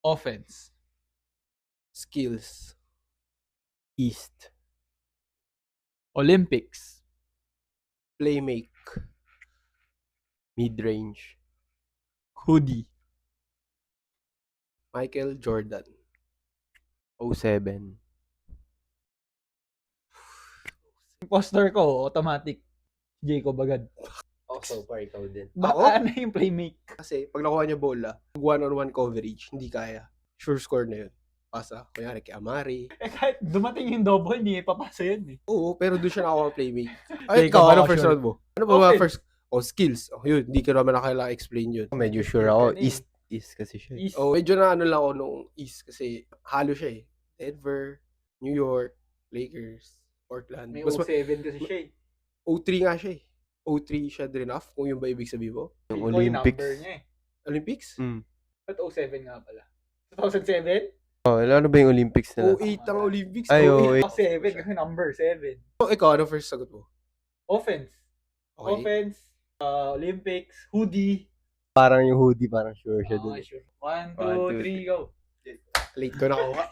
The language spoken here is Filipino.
Offense. Skills. East. Olympics. Playmake. Mid-range. Hoodie. Michael Jordan. 07. Imposter ko, automatic. Jacob agad. So far, ikaw din. Baka na yung playmate. Kasi pag nakuha niya bola, one-on-one coverage, hindi kaya. Sure score na yun. Pasa, kunyari kay Amari. Kahit dumating yung double, hindi papasa yun eh. Oo, pero doon siya nakakuha playmake. Ay, Jacob, ikaw, ano ako first sure. round mo? Ano ba Offense. first? Skills. Yun, hindi ko naman na kailangan explain yun. Medyo sure ako. Yan eh. East kasi siya. East. Medyo na ano lang ako nung East kasi halo siya eh. Denver, New York, Lakers, Portland. May Mas 07 kasi siya eh. 03 nga siya eh. 03 siya din enough, kung yung ba ibig sabihin mo? Yung Ito yung number Olympics. niya eh. Olympics? Ba't 07 nga pala? 2007? Ano ba yung Olympics nila? 08 ang Olympics. Ay, 08. 07 kasi number 7. Ikaw, ano first sagot mo? Offense. Okay. Offense. Olympics. Hoodie. Parang yung hoodie, parang sure siya dun. Okay, sure. 1, 2, One, two, 3, go. Late ko nakuha.